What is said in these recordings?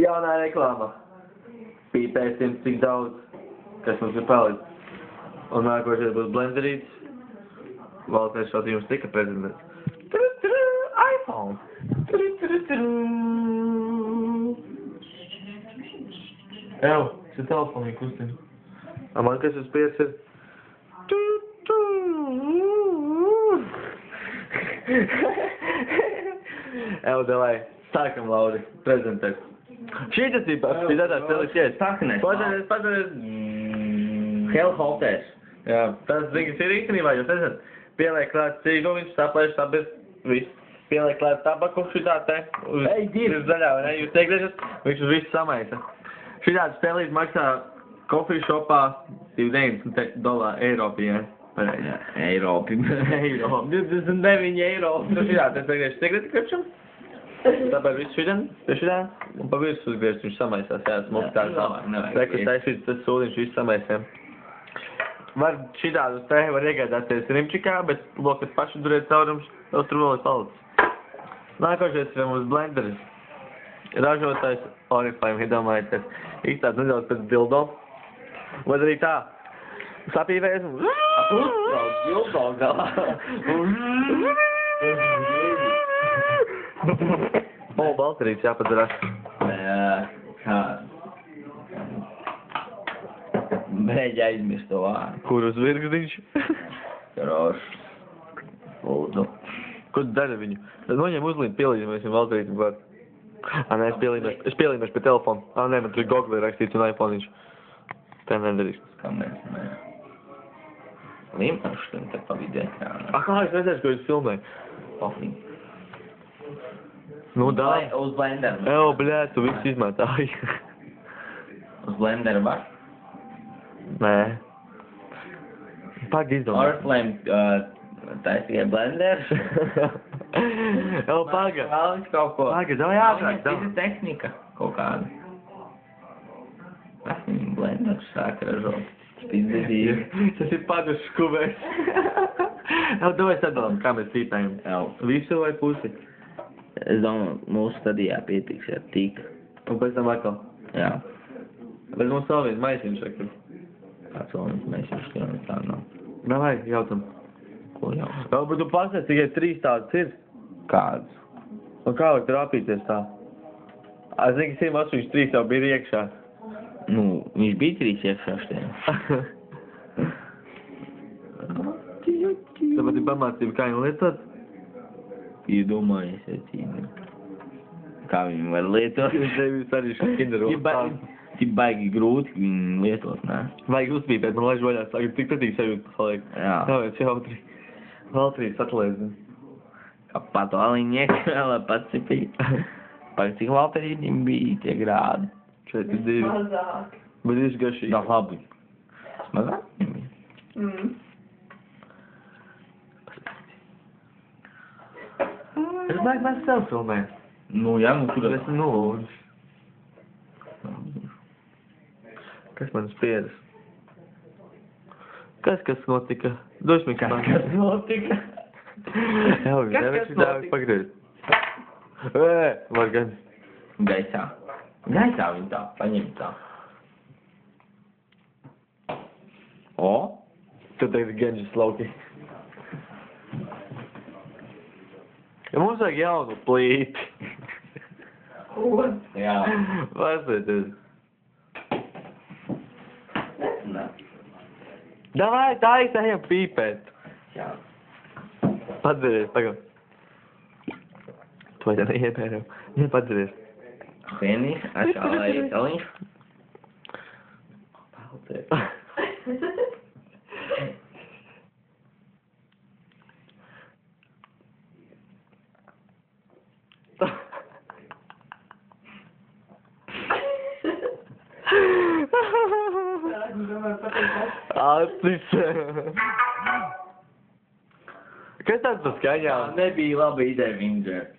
Jaunā reklāma. Pīpēsim, cik daudz, kas mums ir palicis. Un nākošais būs blenderīts. Valstēs šādi jums tika prezentēts. iPhone. Ew, šis telefoni kustina. A man kas uz piec ir? Ew, davai, sākam, Lauri, prezentēt. Šītas ir tāds celīsies. Sāknēs. Pažadies. Hellhoppers. Jā, tas zināms ir īstenībā, jūs esat pieliek klāt cīgu, viņš saplēš tāpēc viss. Pieliek klāt tabaku šitā te. Ei, dir! Uz zaļā, vai ne? Jūs teikties, viņš uz visu samaisa. Šitāds spēlīt maksā coffee shopā $290 Eiropī, ja? Pareizi. Jā, Eiropi. Eiro. 29 eiro. Nu šitā, tas teikties cigareti krepšam. Tāpēc viss šitā, un pa visu uzgriezt viņš samaisās, jā, smuki tā samā. Reku taisīts tas sūdiņš viss samaisiem. Var šitādu te var iegādāties rimčikā, bet lokat paši durēt caurums, vēl tur vēl ir palicis. Nākošais ir mums blenderis. Ražotājs Oriflame, iedomājieties. Izstāds nedaudz pēc dildo. Vai arī tā. Sapīvēs un... Uztrauc dildo galā. O, balterīts jāpadarās. Kā? Mēģi aizmirst to vārdu. Kur uz virgzdiņš? Krošs. Lūdzu. Ko tu dari viņu? Tad noņem uzlīm pielīdzīsim balterītim vārdu. Nē, es pielīdzīšu pie telefonu. Nē, man tur Google ir rakstīts un iPhone-iņš. Tā nedarīs. Kāpēc ne? Limpušiem te pa vidu ekrānā. Kā es redzēšu, ko es filmēju? Pofīgi. Nu, dā. Uz blenderu. Evo, bļē, tu visu izmētāji. Uz blenderu var? Nē. Pag izdomā. Oriflame taisīja blenderu. Evo, paga. Vēlas kaut ko. Paga, davai ātrāk, Tas ir tehnika kaut kāda. Viņi blenderu sāk ražot. Spizdedīgi. Tas ir pagas skubēs. Evo, davai sadalām, kā mēs pīpējam. Visu vai pusi? Es domāju, mūsu stadijā pietiks ar tik. Un pēc tam atkal. Jā. Bet mums vēl viens maisiņš šeit. Kāds vēl viens mēs jau tā nav. Davai, jautam. Ko jau? Vēl, bet tu pasniedz, tikai 3 tādas ir. Kāds? Un kā var trāpīties tā? Es zinu, ka 183 jau bija iekšā. Nu, viņš bija 3 iekšā štiem. Tāpat ir pamācība, kā viņu lietot. Iedomājies, kā viņi var lietot. Es tevi arī kinderu. Tik baigi grūti viņu lietot, nē? Vajag uzpīpēt, man laiž vaļā, saka, tik pretīgi sajūta paliek. Jā. Tāpēc jautri. Vēl 3 atlēzi. Kā patoāliņi iekšā, lai pats cipīt. Pagaid, cik valterītim bija tie grādi? 42. Mazāk. Bet viņš garšīgi. Jā, labi. Mazāk? Es domāju, ka mēs sev filmējam. Nu, jā, nu, tur Es nolūdzu. Kas man spiedis? Kas notika? Došmi, kas notika? Jā, viņš nevis dāvi pagriezt. Var gan. Gaisā. Gaisā viņi tā, paņem tā. O? Tu tagad Genžas lauki. Ja mums vajag jaunu plīti. Jā. Pasēties. Nē. Davai, tā ejam pīpēt. Jā. Padzeries, tagad. Tu vai tā neiepēram? Ne, padzeries. Vienī, ašā lai taliņš. Paldies. Acis. Kas tāds par skaņām? Nebija laba ideja viņu dzert.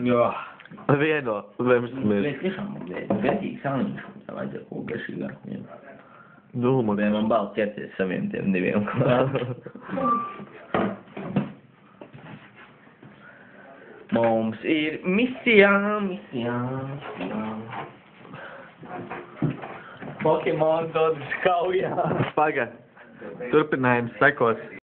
Jā. Vieno, vai mums Mēs tiešām garīgi saliņš. Tā vajadzēja ko garšīgāk. Nu, man. Man bail ķerties saviem tiem diviem klāt. Mums ir misijā. Pokemon dodas kaujā. Paga. Turpinājums sekos.